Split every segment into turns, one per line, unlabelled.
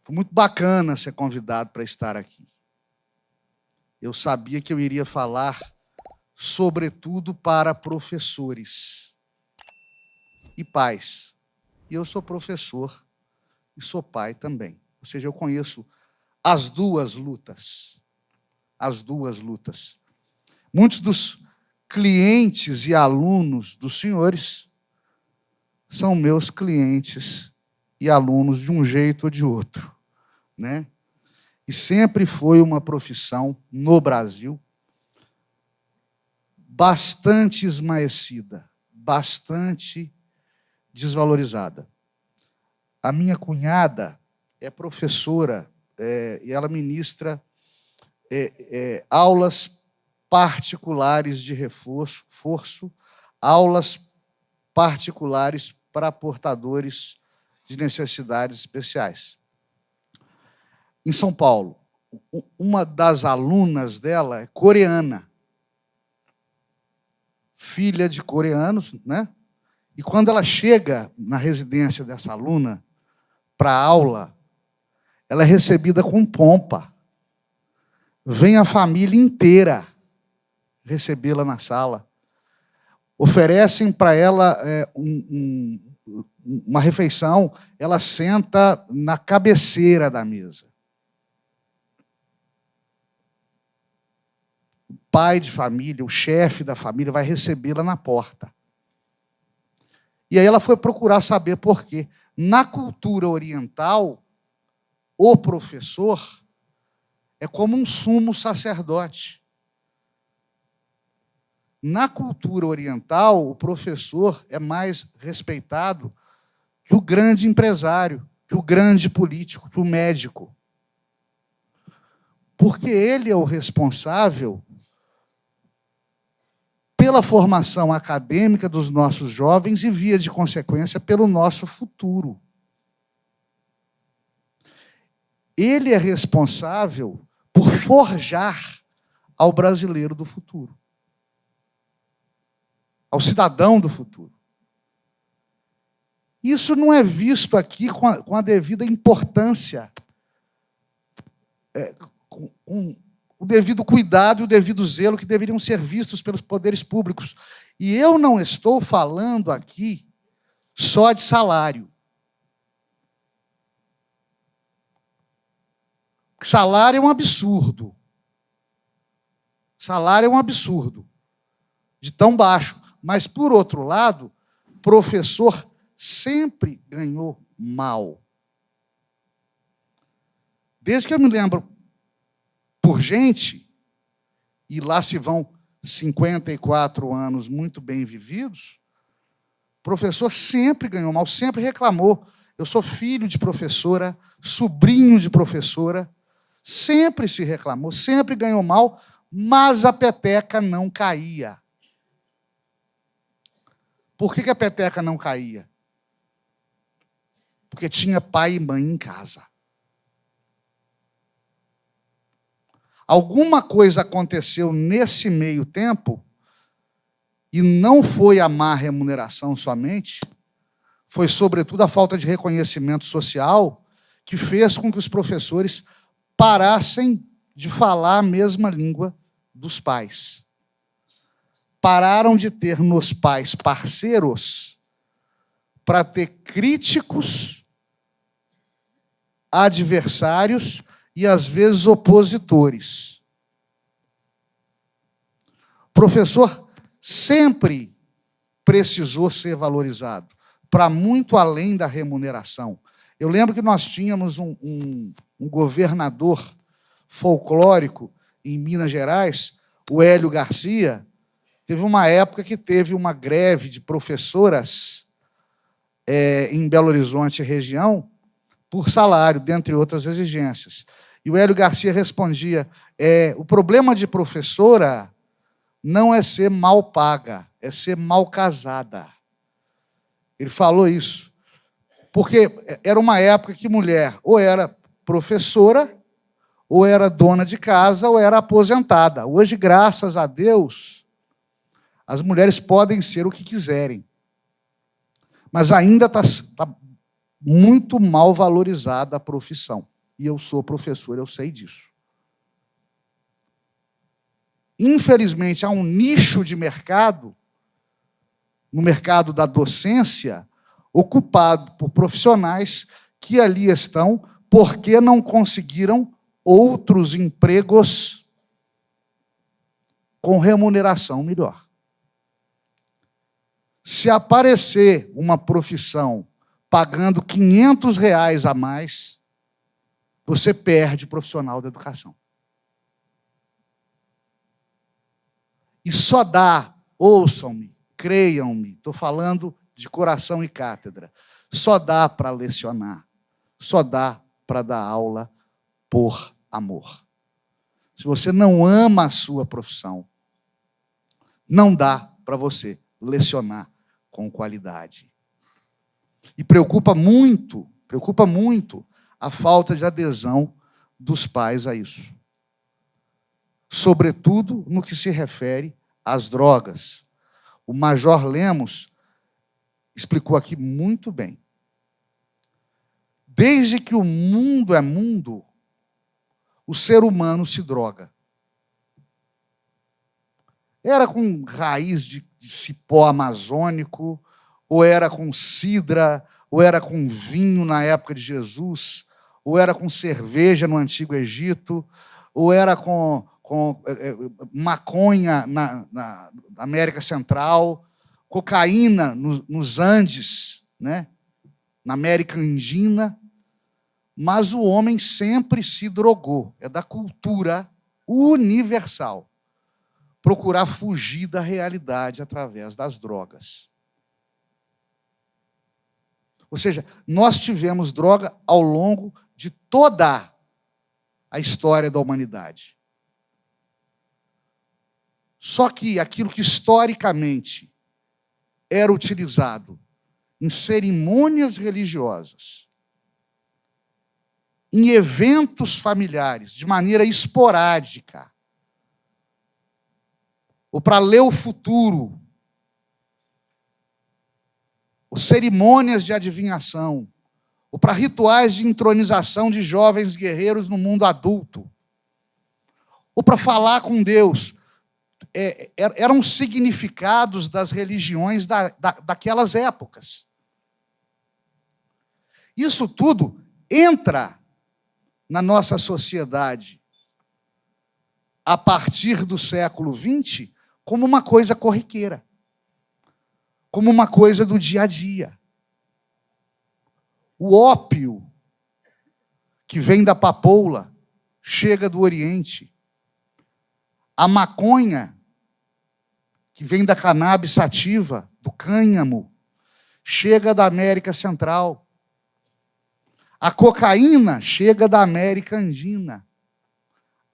Foi muito bacana ser convidado para estar aqui. Eu sabia que eu iria falar, sobretudo, para professores e pais. E eu sou professor e sou pai também. Ou seja, eu conheço as duas lutas. As duas lutas. Muitos dos clientes e alunos dos senhores são meus clientes e alunos de um jeito ou de outro, né? E sempre foi uma profissão no Brasil bastante esmaecida, bastante desvalorizada. A minha cunhada é professora e ela ministra aulas particulares de reforço, aulas particulares para portadores de necessidades especiais. Em São Paulo, uma das alunas dela é coreana, filha de coreanos, né? E quando ela chega na residência dessa aluna para a aula, ela é recebida com pompa. Vem a família inteira recebê-la na sala. Oferecem para ela uma refeição, ela senta na cabeceira da mesa. O pai de família, o chefe da família, vai recebê-la na porta. E aí ela foi procurar saber por quê. Na cultura oriental, o professor é como um sumo sacerdote. Na cultura oriental, o professor é mais respeitado que o grande empresário, que o grande político, que o médico. Porque ele é o responsável pela formação acadêmica dos nossos jovens e, via de consequência, pelo nosso futuro. Ele é responsável por forjar ao brasileiro do futuro, ao cidadão do futuro. Isso não é visto aqui com a devida importância, com o devido cuidado e o devido zelo que deveriam ser vistos pelos poderes públicos. E eu não estou falando aqui só de salário. Salário é um absurdo. Salário é um absurdo, de tão baixo. Mas, por outro lado, professor sempre ganhou mal. Desde que eu me lembro por gente, e lá se vão 54 anos muito bem vividos, professor sempre ganhou mal, sempre reclamou. Eu sou filho de professora, sobrinho de professora, sempre se reclamou, sempre ganhou mal, mas a peteca não caía. Por que a peteca não caía? Porque tinha pai e mãe em casa. Alguma coisa aconteceu nesse meio tempo, e não foi a má remuneração somente, foi, sobretudo, a falta de reconhecimento social que fez com que os professores parassem de falar a mesma língua dos pais. Pararam de ter nos pais parceiros para ter críticos, adversários e, às vezes, opositores. O professor sempre precisou ser valorizado, para muito além da remuneração. Eu lembro que nós tínhamos um governador folclórico em Minas Gerais, o Hélio Garcia. Teve uma época que teve uma greve de professoras em Belo Horizonte e região por salário, dentre outras exigências. E o Hélio Garcia respondia, o problema de professora não é ser mal paga, é ser mal casada. Ele falou isso. Porque era uma época que mulher ou era professora, ou era dona de casa, ou era aposentada. Hoje, graças a Deus, as mulheres podem ser o que quiserem. Mas ainda está muito mal valorizada a profissão. e eu sou professor, eu sei disso. Infelizmente, há um nicho de mercado, no mercado da docência, ocupado por profissionais que ali estão porque não conseguiram outros empregos com remuneração melhor. Se aparecer uma profissão pagando R$ 500 a mais, você perde profissional da educação. E só dá, ouçam-me, creiam-me, estou falando de coração e cátedra, só dá para lecionar, só dá para dar aula por amor. Se você não ama a sua profissão, não dá para você lecionar com qualidade. E preocupa muito a falta de adesão dos pais a isso. Sobretudo no que se refere às drogas. O Major Lemos explicou aqui muito bem. Desde que o mundo é mundo, o ser humano se droga. Era com raiz de cipó amazônico, ou era com cidra, ou era com vinho na época de Jesus, ou era com cerveja no Antigo Egito, ou era com maconha na América Central, cocaína nos Andes, né? Na América Andina. Mas o homem sempre se drogou. É da cultura universal procurar fugir da realidade através das drogas. Ou seja, nós tivemos droga ao longo de toda a história da humanidade. Só que aquilo que historicamente era utilizado em cerimônias religiosas, em eventos familiares, de maneira esporádica, ou para ler o futuro, ou cerimônias de adivinhação, ou para rituais de entronização de jovens guerreiros no mundo adulto, ou para falar com Deus, eram significados das religiões daquelas épocas. Isso tudo entra na nossa sociedade, a partir do século XX, como uma coisa corriqueira, como uma coisa do dia a dia. O ópio, que vem da papoula, chega do Oriente. A maconha, que vem da cannabis sativa, do cânhamo, chega da América Central. A cocaína chega da América Andina.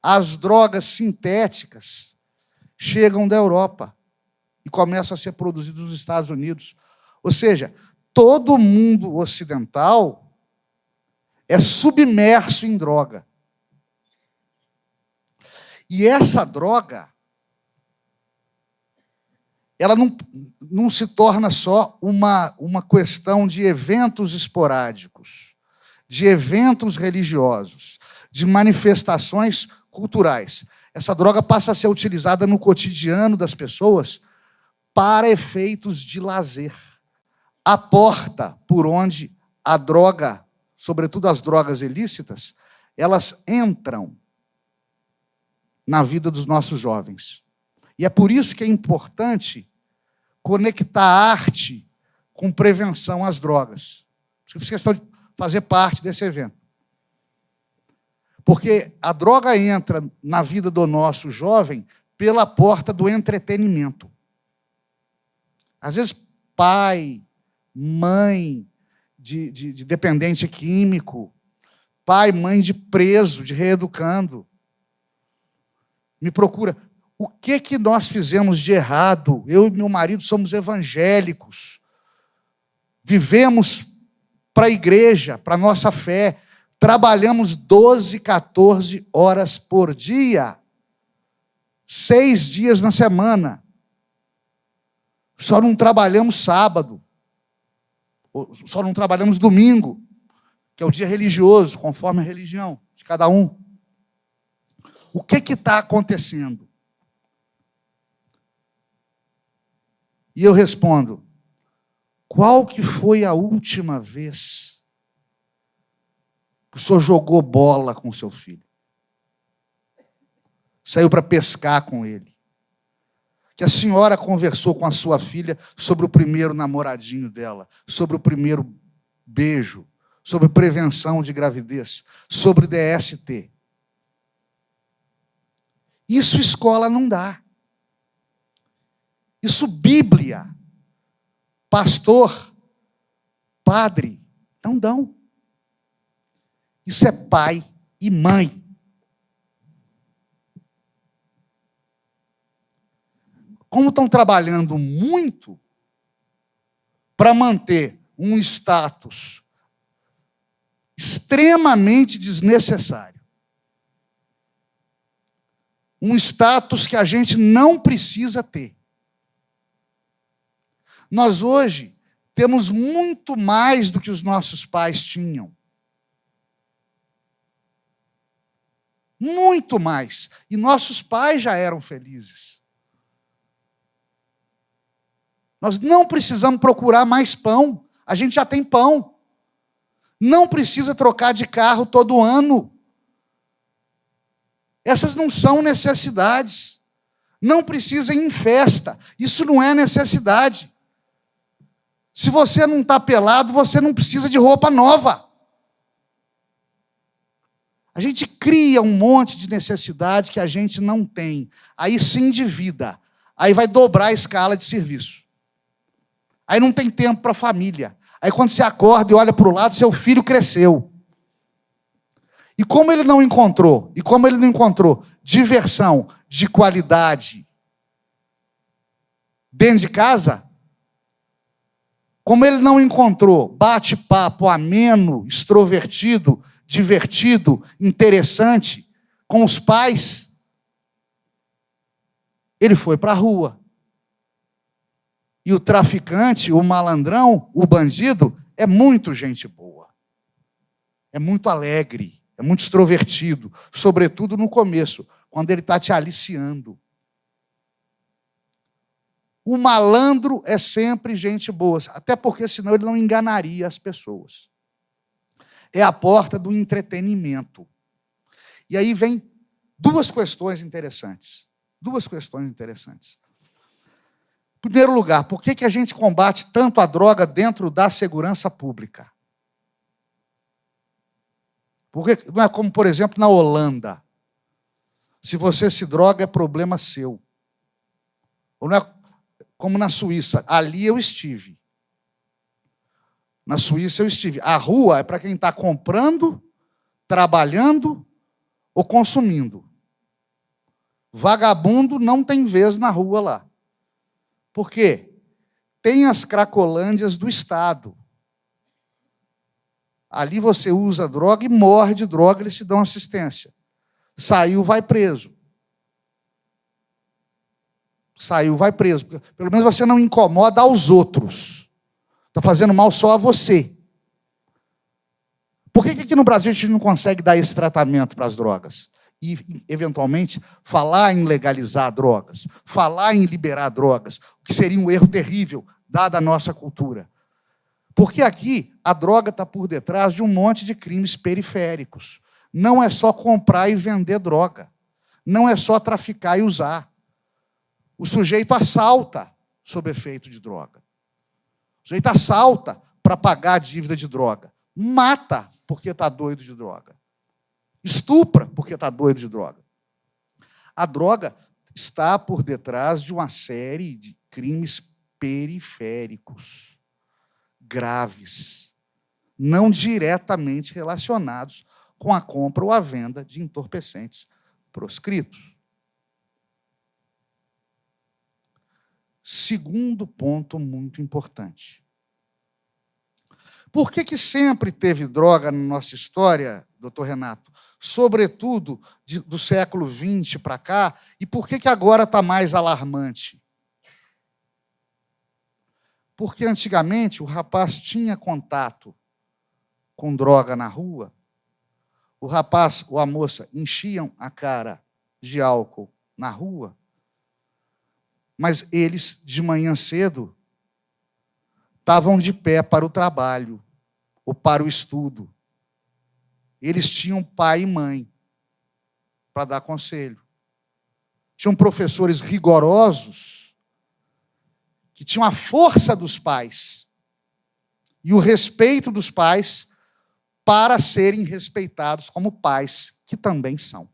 As drogas sintéticas chegam da Europa e começam a ser produzidas nos Estados Unidos. Ou seja, todo o mundo ocidental é submerso em droga. E essa droga, ela não se torna só uma questão de eventos esporádicos, de eventos religiosos, de manifestações culturais. Essa droga passa a ser utilizada no cotidiano das pessoas para efeitos de lazer. A porta por onde a droga, sobretudo as drogas ilícitas, elas entram na vida dos nossos jovens. E é por isso que é importante conectar a arte com prevenção às drogas. Eu fiz questão de fazer parte desse evento. Porque a droga entra na vida do nosso jovem pela porta do entretenimento. Às vezes, pai, mãe de dependente químico, pai, mãe de preso, de reeducando, me procura. O que nós fizemos de errado? Eu e meu marido somos evangélicos. Vivemos para a igreja, para a nossa fé. Trabalhamos 12, 14 horas por dia. 6 dias na semana. Só não trabalhamos sábado. Só não trabalhamos domingo. que é o dia religioso, conforme a religião de cada um. O que está acontecendo? E eu respondo, qual que foi a última vez que o senhor jogou bola com seu filho? Saiu para pescar com ele? Que a senhora conversou com a sua filha sobre o primeiro namoradinho dela, sobre o primeiro beijo, sobre prevenção de gravidez, sobre DST. Isso escola não dá. Isso Bíblia, pastor, padre, não dão. Isso é pai e mãe. Como estão trabalhando muito para manter um status extremamente desnecessário. Um status que a gente não precisa ter. Nós hoje temos muito mais do que os nossos pais tinham. Muito mais. E nossos pais já eram felizes. Nós não precisamos procurar mais pão. A gente já tem pão. Não precisa trocar de carro todo ano. Essas não são necessidades. Não precisa ir em festa. Isso não é necessidade. Se você não está pelado, você não precisa de roupa nova. A gente cria um monte de necessidade que a gente não tem. Aí se endivida. Aí vai dobrar a escala de serviço. Aí não tem tempo para a família. Aí quando você acorda e olha para o lado, seu filho cresceu. E como ele não encontrou diversão de qualidade dentro de casa, como ele não encontrou bate-papo ameno, extrovertido, divertido, interessante com os pais, ele foi para a rua. E o traficante, o malandrão, o bandido, é muito gente boa. É muito alegre, é muito extrovertido, sobretudo no começo, quando ele está te aliciando. O malandro é sempre gente boa, até porque senão ele não enganaria as pessoas. É a porta do entretenimento. E aí vem duas questões interessantes. Em primeiro lugar, por que a gente combate tanto a droga dentro da segurança pública? Porque não é como, por exemplo, na Holanda. Se você se droga, é problema seu. Ou não é como na Suíça. Ali eu estive. Na Suíça eu estive. A rua é para quem está comprando, trabalhando ou consumindo. Vagabundo não tem vez na rua lá. Por quê? Tem as cracolândias do Estado. Ali você usa droga e morre de droga, eles te dão assistência. Saiu, vai preso. Pelo menos você não incomoda aos outros. Está fazendo mal só a você. Por que aqui no Brasil a gente não consegue dar esse tratamento para as drogas? E, eventualmente, falar em legalizar drogas, falar em liberar drogas, o que seria um erro terrível, dada a nossa cultura. Porque aqui a droga está por detrás de um monte de crimes periféricos. Não é só comprar e vender droga. Não é só traficar e usar. O sujeito assalta sob efeito de droga. O sujeito assalta para pagar a dívida de droga. Mata porque está doido de droga. Estupra porque está doido de droga. A droga está por detrás de uma série de crimes periféricos, graves, não diretamente relacionados com a compra ou a venda de entorpecentes proscritos. Segundo ponto muito importante. Por que sempre teve droga na nossa história, doutor Renato? Sobretudo do século XX para cá, e por que agora está mais alarmante? Porque antigamente o rapaz tinha contato com droga na rua, o rapaz ou a moça enchiam a cara de álcool na rua, mas eles, de manhã cedo, estavam de pé para o trabalho ou para o estudo. Eles tinham pai e mãe para dar conselho. Tinham professores rigorosos que tinham a força dos pais e o respeito dos pais para serem respeitados como pais, que também são.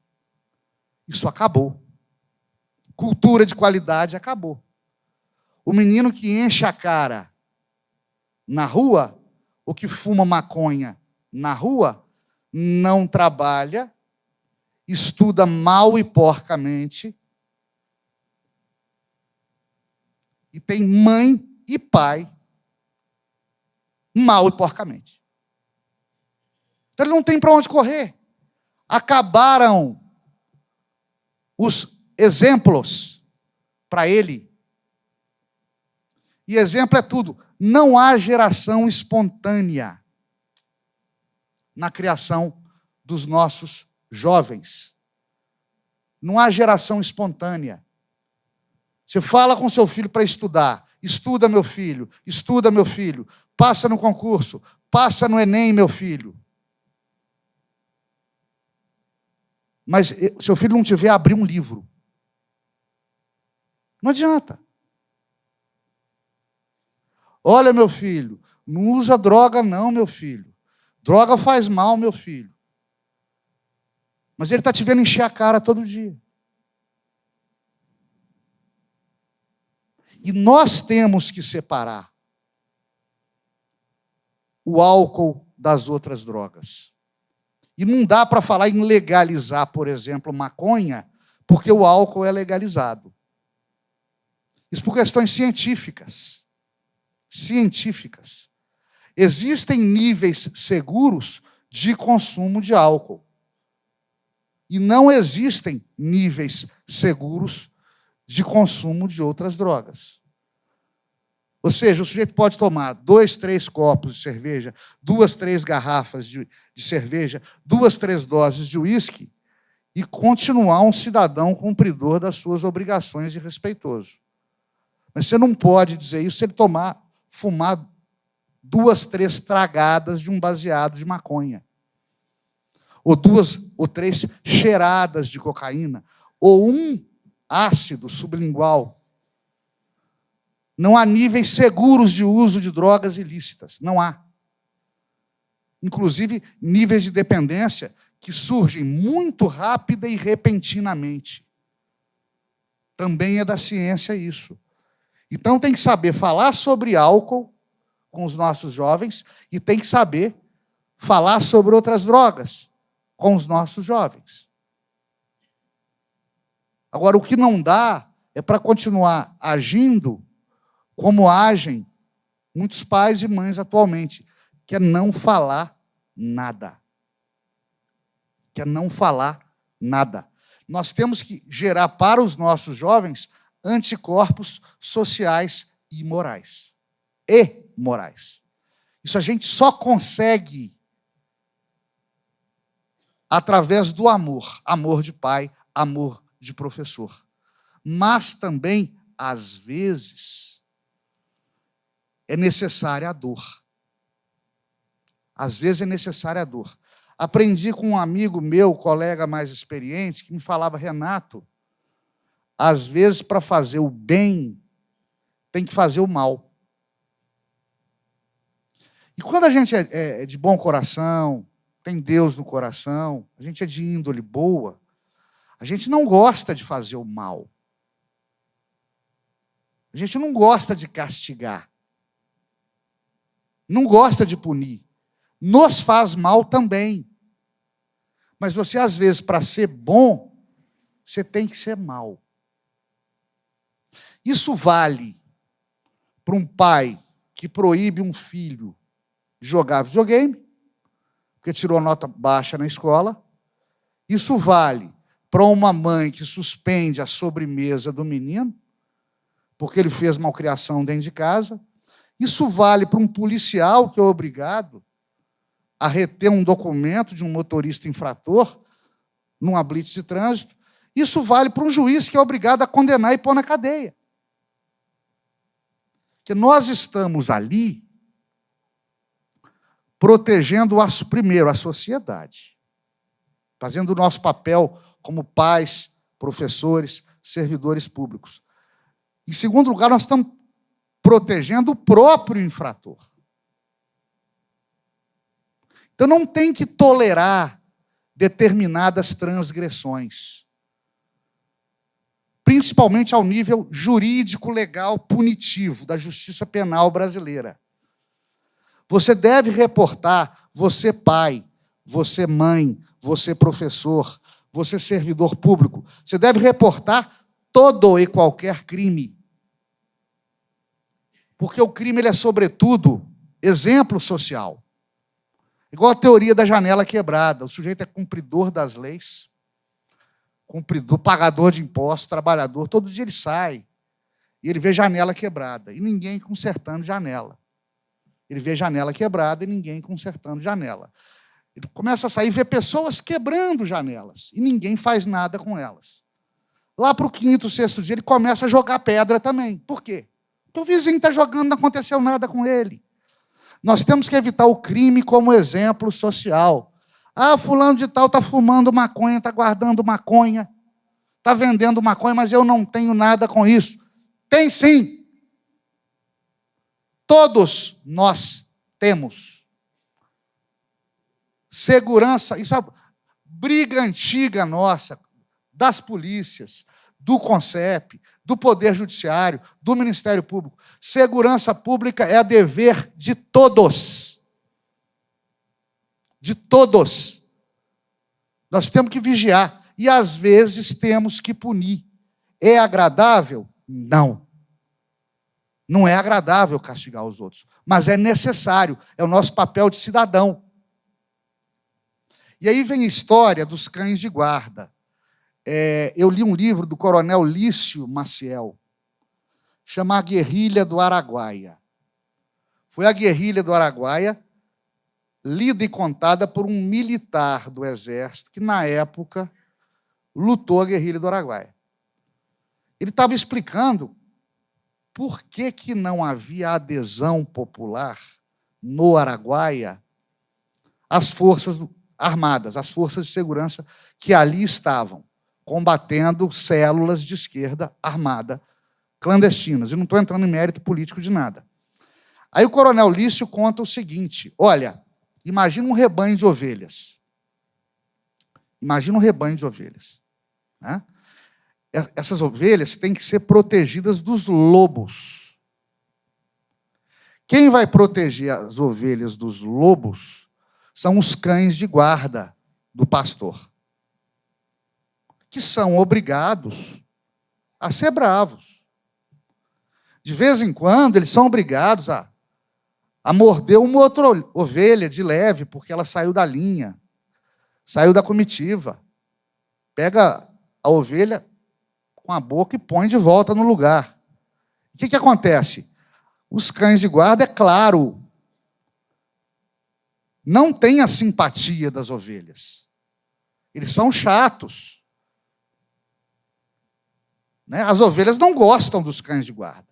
Isso acabou. Cultura de qualidade acabou. O menino que enche a cara na rua, ou que fuma maconha na rua, não trabalha, estuda mal e porcamente, e tem mãe e pai mal e porcamente. Então ele não tem para onde correr. Acabaram os exemplos para ele. E exemplo é tudo. Não há geração espontânea na criação dos nossos jovens. Não há geração espontânea. Você fala com seu filho para estudar. Estuda, meu filho. Estuda, meu filho. Passa no concurso. Passa no Enem, meu filho. Mas seu filho não tiver, abrir um livro. Não adianta. Olha, meu filho, não usa droga não, meu filho. Droga faz mal, meu filho. Mas ele está te vendo encher a cara todo dia. E nós temos que separar o álcool das outras drogas. E não dá para falar em legalizar, por exemplo, maconha, porque o álcool é legalizado. Isso por questões científicas. Científicas. Existem níveis seguros de consumo de álcool. E não existem níveis seguros de consumo de outras drogas. Ou seja, o sujeito pode tomar 2, 3 copos de cerveja, 2, 3 garrafas de cerveja, 2, 3 doses de uísque e continuar um cidadão cumpridor das suas obrigações de respeitoso. Mas você não pode dizer isso se ele fumar 2, 3 tragadas de um baseado de maconha. Ou 2 ou 3 cheiradas de cocaína. Ou um ácido sublingual. Não há níveis seguros de uso de drogas ilícitas. Não há. Inclusive, níveis de dependência que surgem muito rápida e repentinamente. Também é da ciência isso. Então, tem que saber falar sobre álcool com os nossos jovens e tem que saber falar sobre outras drogas com os nossos jovens. Agora, o que não dá é para continuar agindo como agem muitos pais e mães atualmente, que é não falar nada. Que é não falar nada. Nós temos que gerar para os nossos jovens anticorpos sociais e morais. E morais. Isso a gente só consegue através do amor. Amor de pai, amor de professor. Mas também, às vezes, é necessária a dor. Às vezes é necessária a dor. Aprendi com um amigo meu, colega mais experiente, que me falava, Renato, às vezes, para fazer o bem, tem que fazer o mal. E quando a gente é de bom coração, tem Deus no coração, a gente é de índole boa, a gente não gosta de fazer o mal. A gente não gosta de castigar. Não gosta de punir. Nos faz mal também. Mas você, às vezes, para ser bom, você tem que ser mal. Isso vale para um pai que proíbe um filho de jogar videogame, porque tirou nota baixa na escola. Isso vale para uma mãe que suspende a sobremesa do menino, porque ele fez malcriação dentro de casa. Isso vale para um policial que é obrigado a reter um documento de um motorista infrator numa blitz de trânsito, isso vale para um juiz que é obrigado a condenar e pôr na cadeia. Porque nós estamos ali protegendo, primeiro, a sociedade, fazendo o nosso papel como pais, professores, servidores públicos. Em segundo lugar, nós estamos protegendo o próprio infrator. Então, não tem que tolerar determinadas transgressões, principalmente ao nível jurídico, legal, punitivo da justiça penal brasileira. Você deve reportar, você pai, você mãe, você professor, você servidor público, você deve reportar todo e qualquer crime. Porque o crime ele é, sobretudo, exemplo social. Igual a teoria da janela quebrada. O sujeito é cumpridor das leis, cumpridor, pagador de impostos, trabalhador. Todo dia ele sai e ele vê janela quebrada. E ninguém consertando janela. Ele vê janela quebrada e ninguém consertando janela. Ele começa a sair e vê pessoas quebrando janelas. E ninguém faz nada com elas. Lá para o quinto, sexto dia, ele começa a jogar pedra também. Por quê? Porque o vizinho está jogando, não aconteceu nada com ele. Nós temos que evitar o crime como exemplo social. Ah, fulano de tal está fumando maconha, está guardando maconha, está vendendo maconha, mas eu não tenho nada com isso. Tem sim. Todos nós temos. Segurança, isso é briga antiga nossa, das polícias, do CONCEP, do Poder Judiciário, do Ministério Público. Segurança pública é dever de todos. De todos. Nós temos que vigiar. E, às vezes, temos que punir. É agradável? Não. Não é agradável castigar os outros. Mas é necessário. É o nosso papel de cidadão. E aí vem a história dos cães de guarda. Eu li um livro do coronel Lício Maciel, chama A Guerrilha do Araguaia. Foi a guerrilha do Araguaia, lida e contada por um militar do Exército, que, na época, lutou a guerrilha do Araguaia. Ele estava explicando por que não havia adesão popular no Araguaia às forças armadas, às forças de segurança que ali estavam, combatendo células de esquerda armada, clandestinas. E não estou entrando em mérito político de nada. Aí o coronel Lício conta o seguinte: olha, imagina um rebanho de ovelhas. Imagina um rebanho de ovelhas. Né? Essas ovelhas têm que ser protegidas dos lobos. Quem vai proteger as ovelhas dos lobos são os cães de guarda do pastor, que são obrigados a ser bravos. De vez em quando, eles são obrigados a morder uma outra ovelha de leve, porque ela saiu da linha, saiu da comitiva. Pega a ovelha com a boca e põe de volta no lugar. O que acontece? Os cães de guarda, é claro, não têm a simpatia das ovelhas. Eles são chatos. Né? As ovelhas não gostam dos cães de guarda.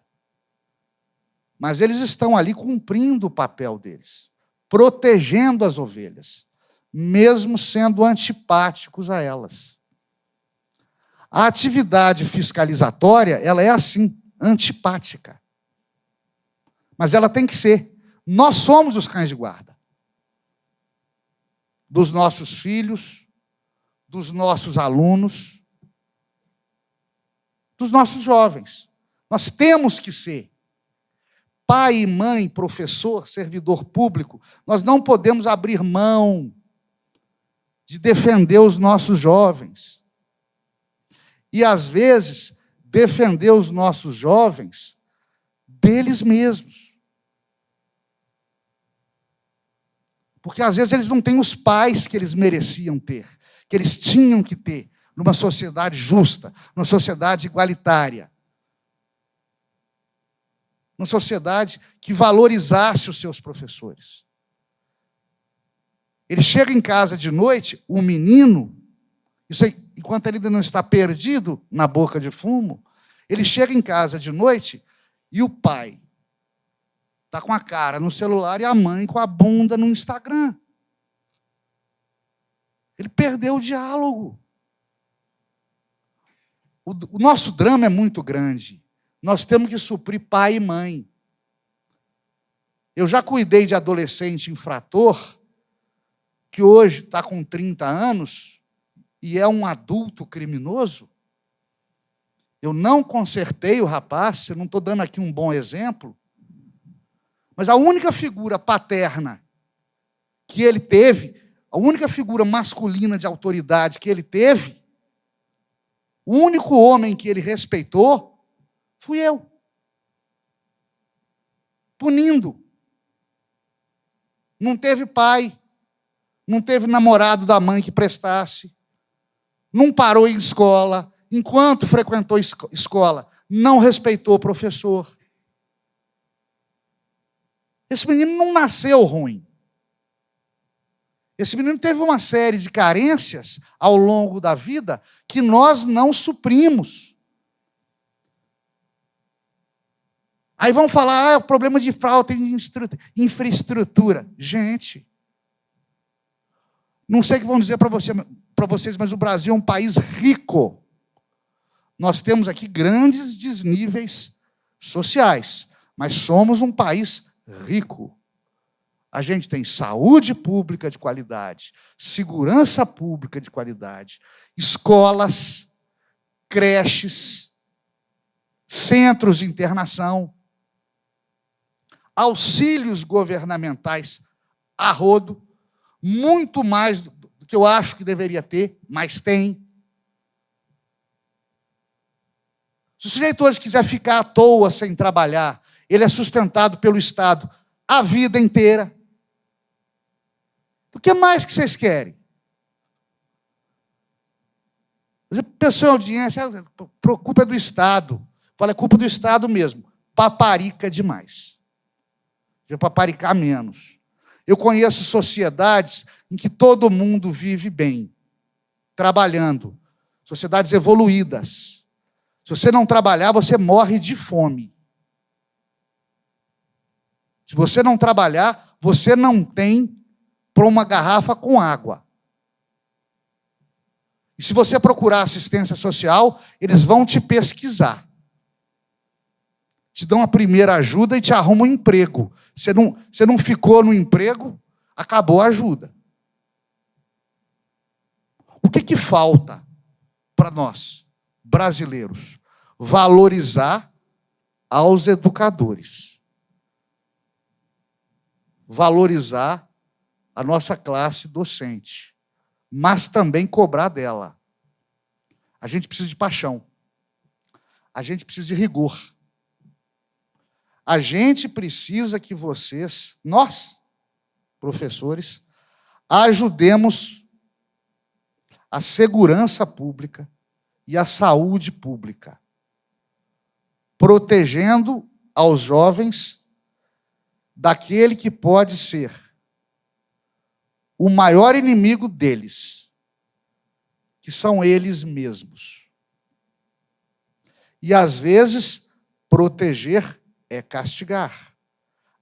Mas eles estão ali cumprindo o papel deles, protegendo as ovelhas, mesmo sendo antipáticos a elas. A atividade fiscalizatória, ela é assim, antipática. Mas ela tem que ser. Nós somos os cães de guarda. Dos nossos filhos, dos nossos alunos, dos nossos jovens. Nós temos que ser. Pai e mãe, professor, servidor público, nós não podemos abrir mão de defender os nossos jovens. E, às vezes, defender os nossos jovens deles mesmos. Porque, às vezes, eles não têm os pais que eles mereciam ter, que eles tinham que ter, numa sociedade justa, numa sociedade igualitária. Uma sociedade que valorizasse os seus professores. Ele chega em casa de noite, o menino, isso aí, enquanto ele ainda não está perdido na boca de fumo, ele chega em casa de noite e o pai está com a cara no celular e a mãe com a bunda no Instagram. Ele perdeu o diálogo. O nosso drama é muito grande. Nós temos que suprir pai e mãe. Eu já cuidei de adolescente infrator, que hoje está com 30 anos e é um adulto criminoso. Eu não consertei o rapaz, eu não estou dando aqui um bom exemplo, mas a única figura paterna que ele teve, a única figura masculina de autoridade que ele teve, o único homem que ele respeitou, fui eu. Punindo. Não teve pai, não teve namorado da mãe que prestasse, não parou em escola, enquanto frequentou escola, não respeitou o professor. Esse menino não nasceu ruim. Esse menino teve uma série de carências ao longo da vida que nós não suprimos. Aí vão falar, é o problema de falta de infraestrutura. Gente, não sei o que vão dizer para vocês, mas o Brasil é um país rico. Nós temos aqui grandes desníveis sociais, mas somos um país rico. A gente tem saúde pública de qualidade, segurança pública de qualidade, escolas, creches, centros de internação, auxílios governamentais a rodo, muito mais do que eu acho que deveria ter, mas tem. Se o sujeito hoje quiser ficar à toa sem trabalhar, ele é sustentado pelo Estado a vida inteira. O que mais que vocês querem? Pessoal, audiência, culpa é do Estado. Fala, é culpa do Estado mesmo. Paparica demais. Devia paparicar menos. Eu conheço sociedades em que todo mundo vive bem, trabalhando. Sociedades evoluídas. Se você não trabalhar, você morre de fome. Se você não trabalhar, você não tem para uma garrafa com água. E se você procurar assistência social, eles vão te pesquisar. Te dão a primeira ajuda e te arrumam um emprego. Você não ficou no emprego, acabou a ajuda. O que falta para nós, brasileiros? Valorizar aos educadores. Valorizar a nossa classe docente, mas também cobrar dela. A gente precisa de paixão. A gente precisa de rigor. A gente precisa que vocês, nós, professores, ajudemos a segurança pública e a saúde pública, protegendo aos jovens daquele que pode ser o maior inimigo deles, que são eles mesmos. E, às vezes, proteger é castigar.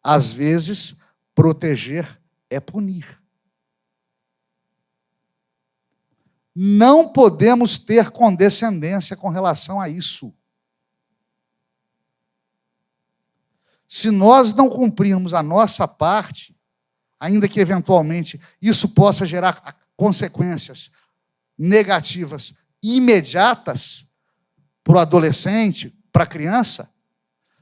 Às vezes, proteger é punir. Não podemos ter condescendência com relação a isso. Se nós não cumprirmos a nossa parte, ainda que eventualmente isso possa gerar consequências negativas imediatas para o adolescente, para a criança,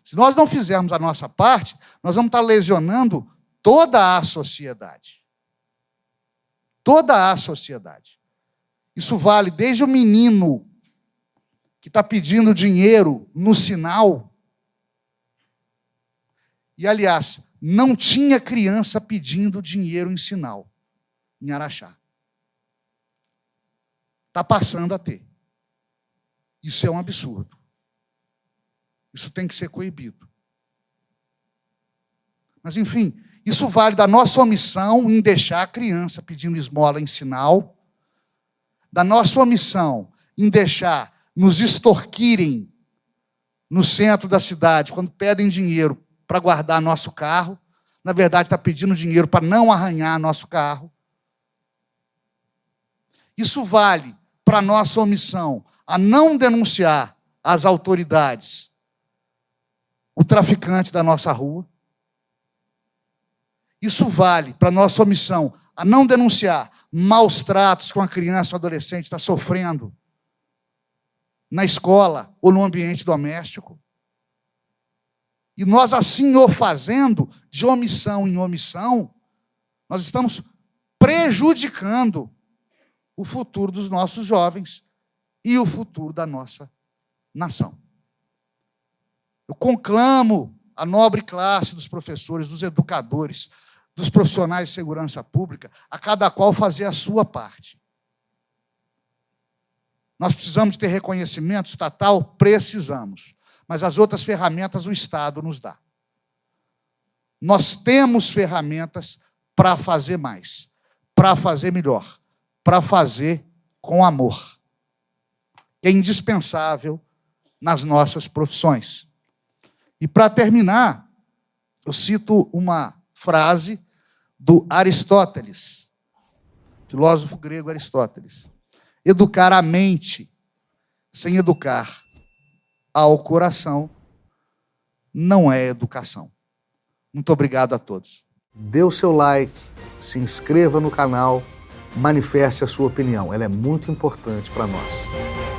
se nós não fizermos a nossa parte, nós vamos estar lesionando toda a sociedade. Toda a sociedade. Isso vale desde o menino que está pedindo dinheiro no sinal. E, aliás, não tinha criança pedindo dinheiro em sinal, em Araxá. Está passando a ter. Isso é um absurdo. Isso tem que ser coibido. Mas, enfim, isso vale da nossa omissão em deixar a criança pedindo esmola em sinal, da nossa omissão em deixar nos extorquirem no centro da cidade, quando pedem dinheiro para guardar nosso carro, na verdade está pedindo dinheiro para não arranhar nosso carro. Isso vale para a nossa omissão a não denunciar às autoridades o traficante da nossa rua. Isso vale para a nossa omissão a não denunciar maus tratos que uma criança ou adolescente está sofrendo na escola ou no ambiente doméstico. E nós, assim o fazendo, de omissão em omissão, nós estamos prejudicando o futuro dos nossos jovens e o futuro da nossa nação. Eu conclamo a nobre classe dos professores, dos educadores, dos profissionais de segurança pública, a cada qual fazer a sua parte. Nós precisamos ter reconhecimento estatal? Precisamos. Mas as outras ferramentas o Estado nos dá. Nós temos ferramentas para fazer mais, para fazer melhor, para fazer com amor. É indispensável nas nossas profissões. E, para terminar, eu cito uma frase do Aristóteles, filósofo grego Aristóteles. Educar a mente sem educar ao coração não é educação. Muito obrigado a todos. Dê o seu like, se inscreva no canal, manifeste a sua opinião. Ela é muito importante para nós.